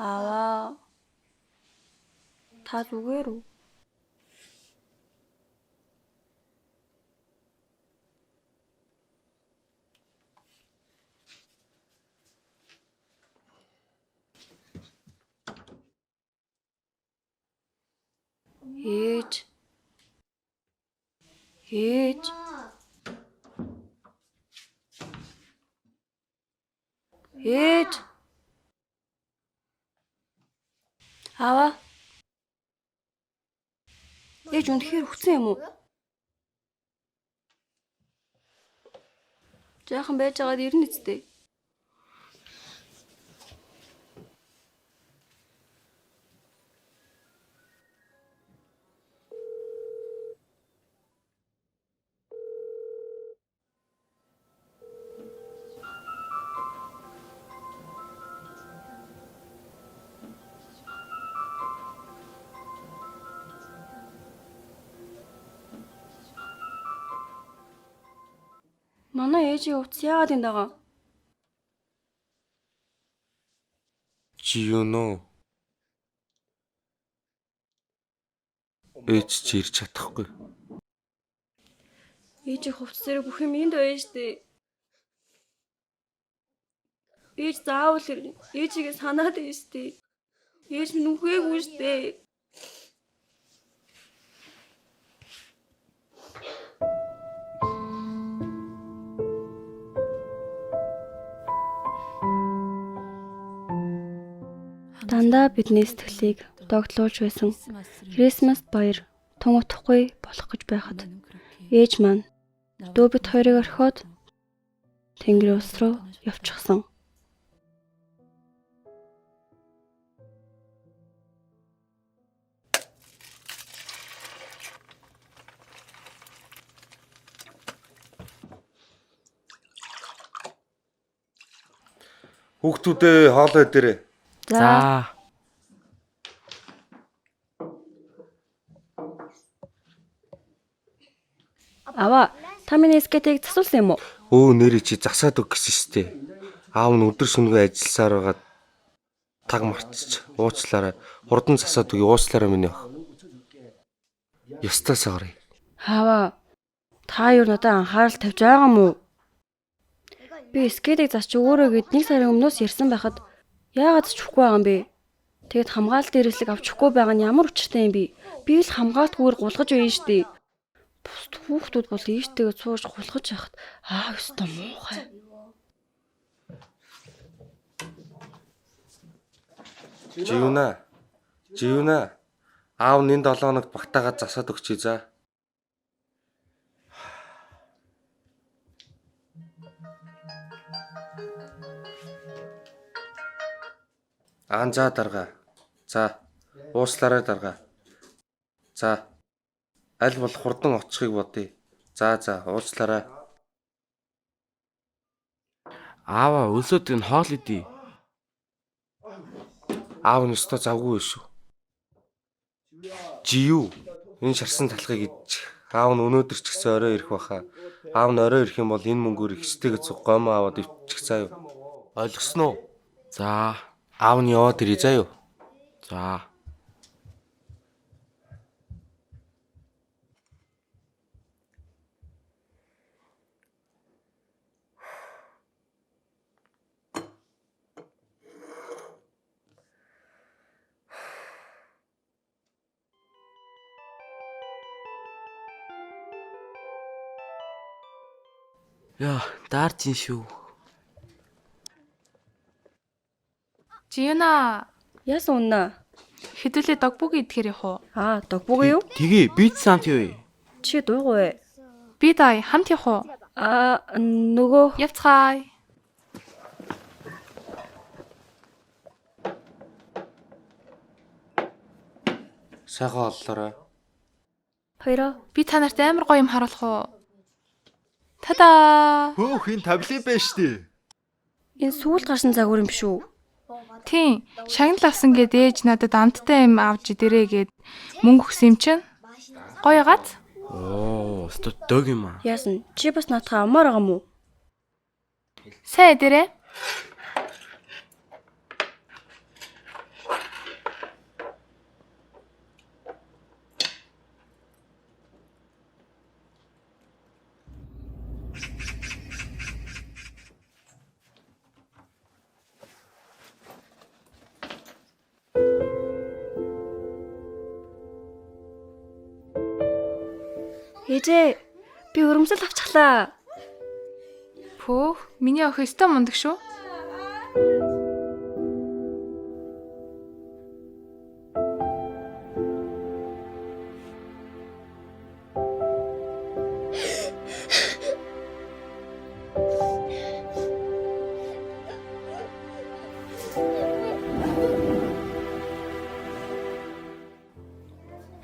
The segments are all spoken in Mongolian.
Ааваа. Та зүгээр үү? Ээж. Ээж. Ээж. Ааваа. Ээж үнэхээр хүчсэн юм уу? Жаахан байж байгаад ирнэ үстэй. Манай ээжийн хувцас яагаад энэ дагаа? Жиюно. Ээж чи ирж чадахгүй. Ээжийн хувцас зэрэг бүх юм энд байж штэ. Ээж заавал ээжигээ санаад байна штэ. Ээж минь үхээгүй штэ. Дандаа бидний сэтгэлийг догтлуулж байсан Крисмас баяр тун утахгүй болох гэж байхад ээж маань дөө бит хоёрыг орхиод Тэнгэрийн ус руу явчихсан. Хүүхдүүдээ хоолой дээрээ. За. Аваа, та миний скейтийг засуулсан юм уу? Өө нэрээ чи засаад өг гэсэн штэ. Аав нь өдөр шөнөгүй ажилласаар байгаа таг мартчих. Уучлаарай. Хурдан засаад өг уучлаарай миний ах. Ястаа сорry. Аваа, та юу надад анхаарал тавьж байгаа юм уу? Би скейтийг засч өөрөө гээд 1 сарын өмнөөс ярьсан байхад яагаад ч хүхгүй байгаа юм бэ? Тэгэд хамгаалалт дээрээслэг авчихгүй байгаа нь ямар учиртай юм бэ? Би л хамгаалтгүйгээр гулгаж байна штэ. Бусд хүүхдүүд бол ийштэйгээ цууж гулгаж яхад өстө муухай. Жиюна. Аав энэ 7 хоногт багтаагаад засаад өгчий за. За дарга. За. Ууслаарай дарга. За. Аль болох хурдан очихыг бодъё. За уучлаарай. Аава өлсөд энэ хоол идий. Аав нь өстой завгүй шүү. Жию. Энэ шарсан талхыг идчих. Аав нь өнөөдөр ч гэсэн орой ирэх баха. Аав нь орой ирэх юм бол энэ мөнгөөр ихстэйгээ цуг гомоо аваад ивчих заа юу. Ойлгосноо? За. Аав нь яваад ирээ заа юу. За. Яа, даарч ин шүү. Жиюна, Яасан үнэ? хэдүүлээ догбуг идэхээр явах уу? Догбуг юу? Тэгээ бит сант юу? Чи дуугүй ээ. Би дай хамт явах уу? Нөгөө Явцгаая. Сайхан оллоорой. хоёроо Би та нарт амар гоё юм харуулах уу? Тада! Хөөх энэ таблет байж штий. энэ сүүл гарсан загвар юм биш үү? Тийм, шагнал авсан гээд ээж надад амттай юм авч идэрээ гээд мөнгө өгсөн юм чинь. Гоё гац? Оо, дог юм аа. Яасан? Чи бас наатахаа амаар байгаа юм уу? Сайн идэрээ. Ээжээ, би өрөмсөл авчихлаа. Пөөх, миний охин өстө мундаг шүү.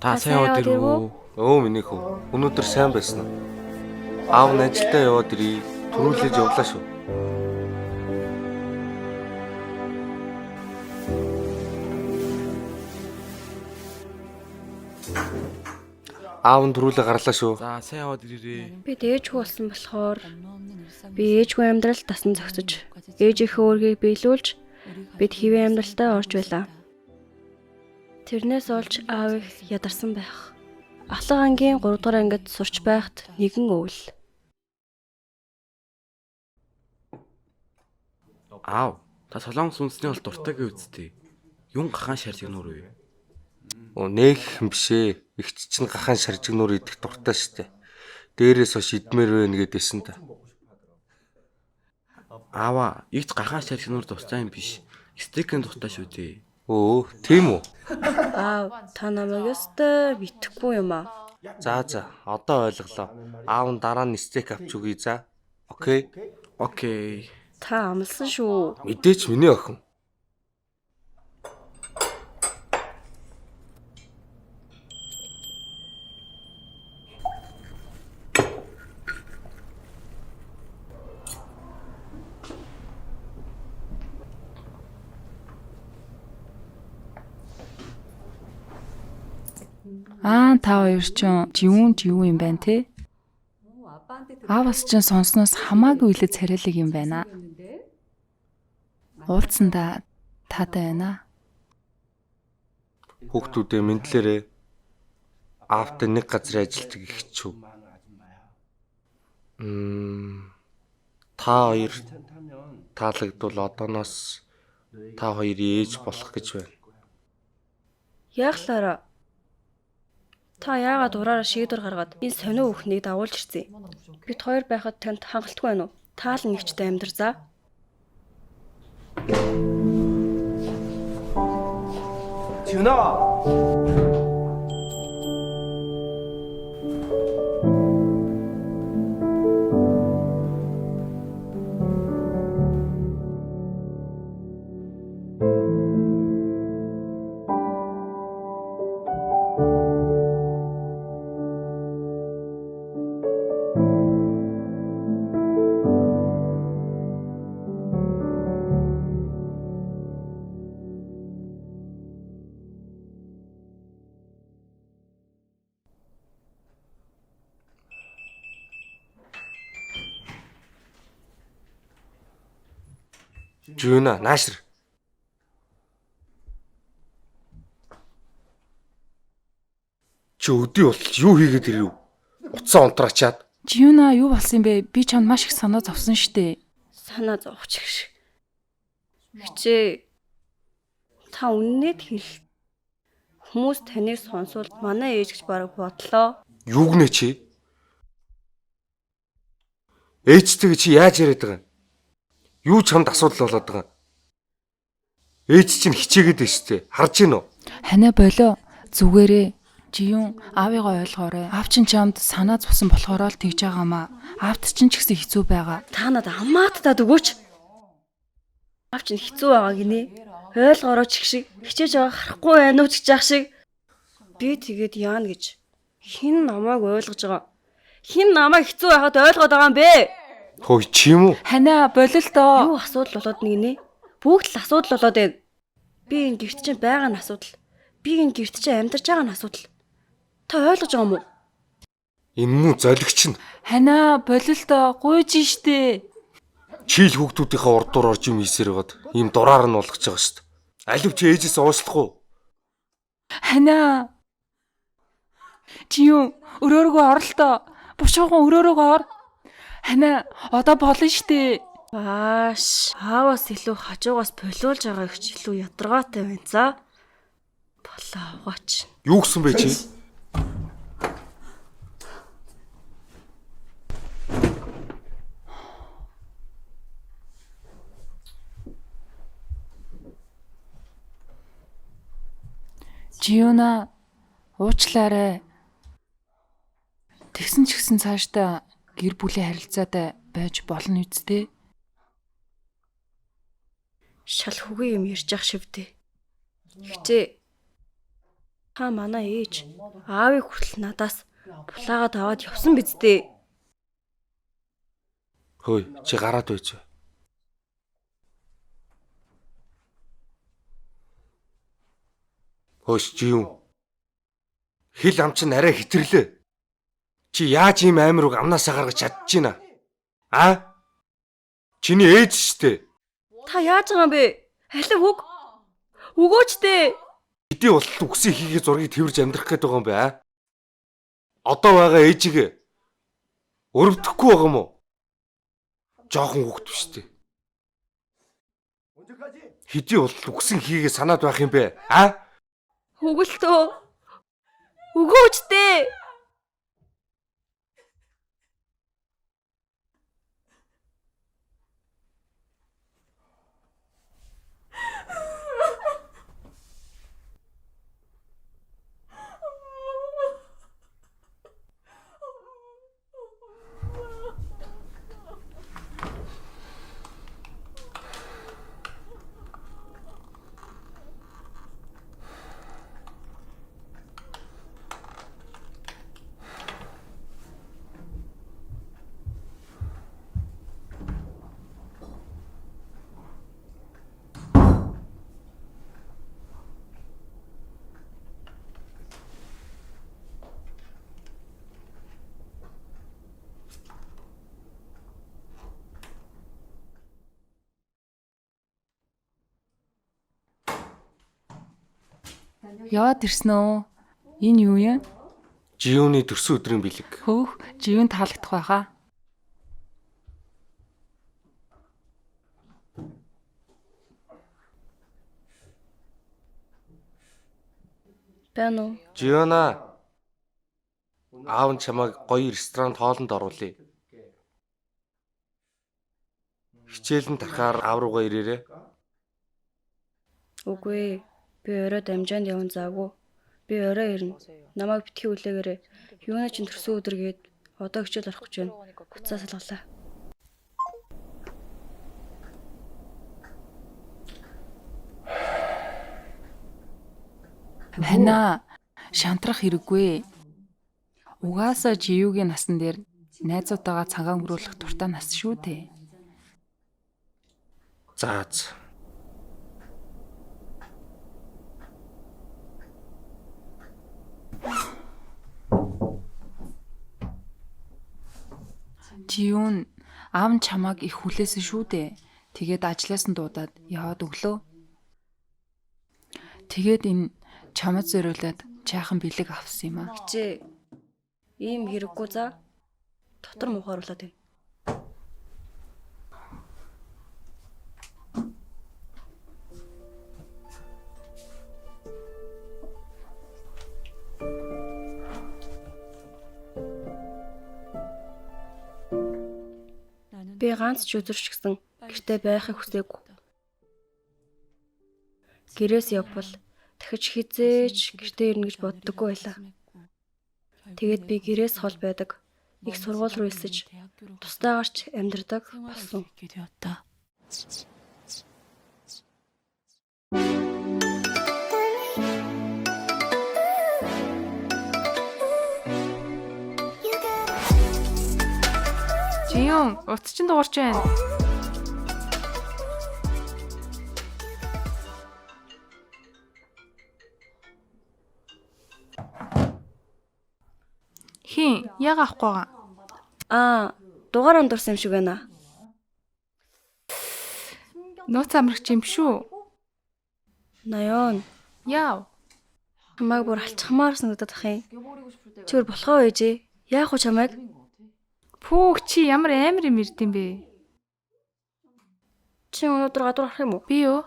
Та сайн яваад ирв үү? Өө миний хүү. Өнөөдөр сайн байсан уу? Аав нь ажилдаа яваад ирээ. Төрүүлж явлаа шүү. Аав нь төрүүлээ гарлаа шүү. За сайн яваад ирээрээ. Би ээжгүй болсон болохоор би ээжгүй амьдралд тасан зогсож, ээжийнхээ өөргийг биелүүлж бид хэвээ амьдралтаа орж байлаа. Тэрнээс олж аав их ядарсан байх. Ахлах ангийн 3 дугаар ангид сурч байхад нэгэн өвөл. Аав, та солонгос үндэсний бол дуртай гэж үзтээ. Юн гахаан шаржигнуур үү? Нэг юм бишээ. Игч чинь гахаан шаржигнуур идэх дуртай штэ. Дээрээс хойш идмээр байна гэдээсэн та. Аава, игч гахаан шаржигнуур дуртай юм биш. Стейкэн дуртай шүү дээ. Өө, тийм үү? Аав, та намайг ёстой битгэхгүй юм аа. За, одоо ойлголоо. Аав нь дараа нь стейк авч өгье за. Окей. Окей. Та амлсан шүү. Мэдээч миний охин. Та хоёр ч живүүн юм байна те. Аавас ч сонсноос хамаагүй илээ царайлаг юм байна. Уулзсандаа таатай байна. Хүүхдүүдээ мэдлээрээ. Аавтай нэг газар ажилладаг их ч үү. Та хоёр таалагдвал одооноос та хоёр ээж болох гэж байна. Яаглаараа. Та яагаад ураараа шийдвэр гаргаад энэ сонио бүхнийг дагуулж ирсэн? Бид хоёр байхад танд хангалтгүй байна уу? Таал нэгчтэй амьдр за. Жүүна, наашир. Чи өдөө бол юу хийгээд ирв? Уцаа унтраачаад. Жиюна юу болсон юм бэ? Би чамд маш их санаа зовсон штэ. Санаа зовч гэх шиг. Хичээ. Та үннээ хэл. Хүмүүс таныг сонсвол манай ээж гэж бараг бодлоо. Юу гэнэ чи? Ээжтэйг чи яаж яриад байгаа юм? Юу ч хамд асуудал болоод байгаа. Ээж чинь хичээгээд байна штэ. Харж гин үү? Ханаа болоо зүгээрээ. Жиюн аавыгаа ойлгоорой. Аав чинь чамд санаа зовсон болохоор л тэгж байгаамаа. Аавд чинь ч гэсэн хэцүү байгаа. Та надад амааттаад өгөөч. Аав чинь хэцүү байгаа гинэ. Ойлгоорой ч гэх шиг. Хичээж байгаа харахгүй байна уу ч гэж шиг. Би тэгээд яана гэж. Хин намайг ойлгож байгаа. Хин намайг хэцүү байхад ойлгоод байгаа юм бэ? Хөөе чи юм уу? Ханаа болол доо. Юу асуудал болоод нэгнэ? Бүгд л асуудал болоод байна. Би энэ гэрт чинь байгаа нь асуудал. Би энэ гэрт чинь амьдарч байгаа нь асуудал. Та ойлгож байгаа юм уу? Энэ муу золигч нь. Ханаа болол доо. Гуйж штэ. Чийл хүүхдүүдийнхээ урдуур орж юм хийсээр байгаад ийм дураар нь болгож байгаа шүү дээ. Алив чи ээжээс уушлах уу? Ханаа. Чи юу өрөөргөө оролтоо. Бушуухан өрөөрөөгөө ор. Ханаа одоо болно штэ. Бааш. Ааваас илүү хажуугаас болиулж байгаа их ч илүү ядаргаатай байна за. Болоо аваач. Юу гсэн бэ чи? Жиюна уучлаарай. Тэгсэн ч гэсэн цаашдаа гэр бүлийн харилцаатай байж болно үсттэй. Шал хүгүй юм ярьж ах шивдэ. Хичээ. Та манай ээж аавыг хүртэл надаас булаагаад аваад явсан биз дээ. Хөөе, чи гараад байж. Хөөш чи юу? Хил ам чинь арай хитэрлээ. Чи яаж ийм амир үг амнаасаа гаргаж чадчихна? Аа? Чиний ээж штэ. Та яаж байгаа юм бэ? Алив үг. Өгөөч дээ. Хэдий болтол үгсийг хийгээ зургийг тэрвэрж амьдрах гээд байгаа юм бэ, аа? Одоо байгаа ээжигээ өрөвдөхгүй байгаа юм уу? Жохон хүүхд биш дээ. Хэдий болтол үгсийг хийгээ санаад байх юм бэ, аа? Өгөлтөө. Өгөөч дээ. Яваад ирсэн үү? Энэ юу юм? Жиюны төрсөн өдрийн бэлэг. Хөөх, жиюн таалагдах байхаа. Байна уу? Жиюна. Аав нь чамайг гоё ресторанд хоолнд оруулъя. Хичээлэн тарахаар аав руугаа ирээрэй. Үгүй. Би орой дамжаанд явна заагүй. Би орой ирнэ. Намайг битгий үлээгээрэй. Юуна ч төрсөн өдөр гээд одоо хичээл орох гэж байна. Буцаа салгалаа. Хана шантрах хэрэггүй. Угаасаа жиюгийн насан дээр найзуудаагаа цагаан өнгөрүүлэх дуртай нас шүү дээ. Заац. Жиюн ам чамааг их хүлээсэн шүү дээ. Тэгээд ажлаас нь дуудаад яваад өглөө. Тэгээд энэ чамд зориулаад чаахан бэлэг авсан юм аа. Хичээ. Ийм хэрэггүй за. Дотор мухааруулаад байна. Би ганц ч өдөрч гисэн гэртээ байхыг хүсээгүй. Гэрээс явбал дахиж хизээч гэртээ ирнэ гэж боддоггүй байлаа. Тэгээд би гэрээс хол байдаг. Их сургууль руу элсэж тусдаагарч амьдардаг болсон. Жиюн, утас чинь дуурч байна. Хин, яг авахгүй байгаа. Дугаар андуурсан юм шиг байна. Нууц амрагч юм шүү. Наяон, Яав. чамайг бүр алчхамаар санагдаад ах юм. Чүр болохоо ээжээ. Яах вэ чамайг? Пүүх чи ямар амар юм ирд юм бэ? Чи өнөөдөр гадуур арах юм уу? Би юу?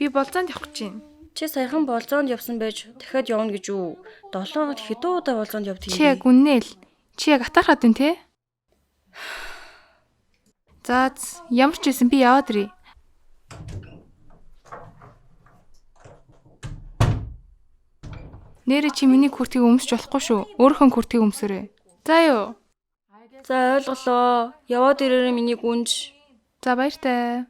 Би болзоонд явах гэж байна. Чи саяхан болзоонд явсан байж дахиад явна гэж үү? 7 хоногт хэдэн удаа болзоонд явдаг Чи яг үнээл. Чи яг атархаад байна те? За ямар ч байсан би яваад ирье. Нэрэ чи миний күртгийг өмсч болохгүй шүү. Өөрийнхөө күртгийг өмсөрэй. За юу. За ойлголоо. Яваад ирээрэй миний гүнж. За баяртай.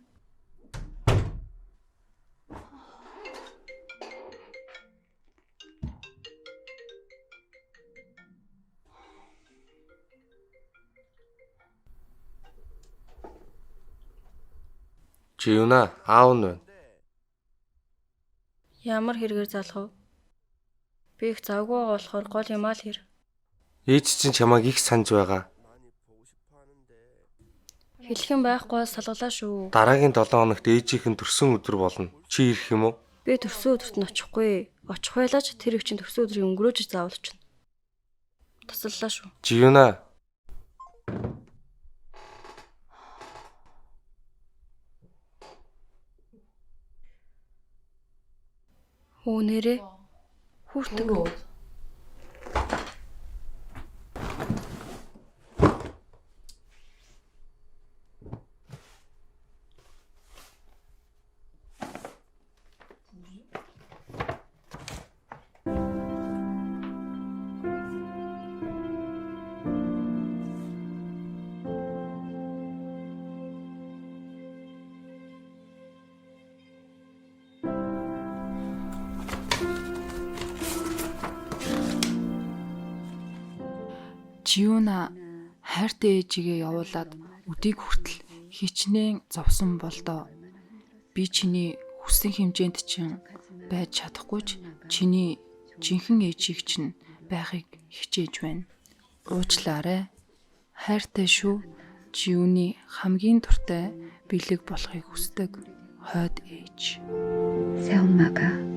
Чи юуна? Аав нь байна. Ямар хэрэгээр залах вэ? Би их завгүй байгаа болохоор гол юмаа л хэр. Ээж чинь чамайг их санаж байгаа. Хэлэх юм байхгүй салгалаа шүү. Дараагийн 7 хоногт ээжийнх нь төрсөн өдөр болно. Чи ирэх юм уу? Би төрсөн өдөрт нь очихгүй. Очих байлаач тэр их чинь төрсөн өдрийг өнгөрөөж заавал очно. Таслалаа шүү. Чи юуна? Оо нэрээ. Хүртэг. Жиуна хайртай ээжигээ явуулаад өдийг хүртэл хичнээн зовсон болдоо. Би чиний хүссэн хэмжээнд чинь байж чадахгүй ч чиний жинхэнэ ээжийг чинь байхыг хичээж байна. Уучлаарай. Хайртай шүү. Жиуны хамгийн дуртай бэлэг болохыг хүсдэг хойд ээж. Сэлмага.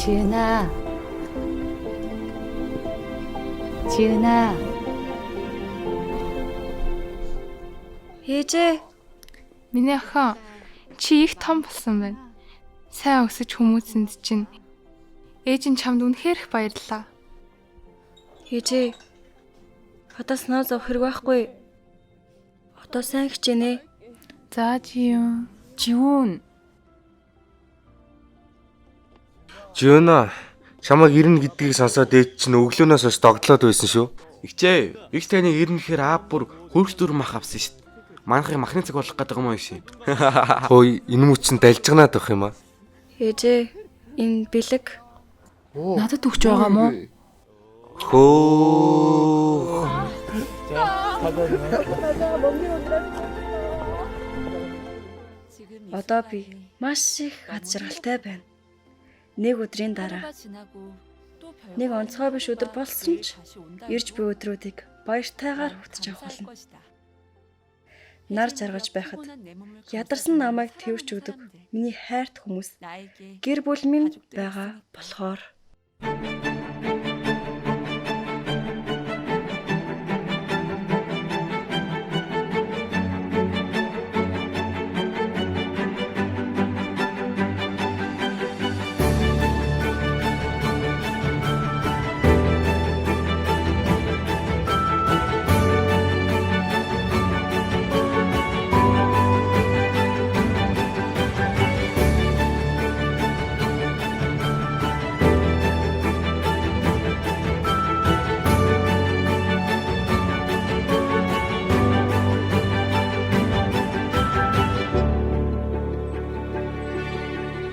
지은아. 지은아. Ээжээ. Миний охин чи их том болсон байна. Сайн өсөж хүмүүсэнд чинь ээж нь чамд үнэхээр их баярлалаа. Ээжээ. Одоо санаа зовх хэрэг байхгүй. Одоо сайн хичээнэ. За жиюн. Жиун. Жиуна, чамайг ирнэ гэдгийг сонсоод ээж чинь өглөөнөөс хойш догдлоод байсан шүү. Игчээ, их таныг ирнэ гэхээр аав бүр хөрч дүр мах авсан шүү дээ. Манайхыг махны цаг болох гэдэг юм уу шин. Хөөе, энэ мөчн далжганаад байх юм аа. Ээжээ. Энэ бэлэг. Надад өгч байгаа мó? Хөө. Одоо би маш их ад жаргалтай байна. Нэг өдрийн дараа нэг онцгой биш өдөр болсон ч ирж буй өдрүүдийг баяртайгаар хүтж авах болно. Нар жаргаж байхад ядарсан намайг твэрч өгдөг миний хайрт хүмүүс гэр бүл минь байгаа болохоор.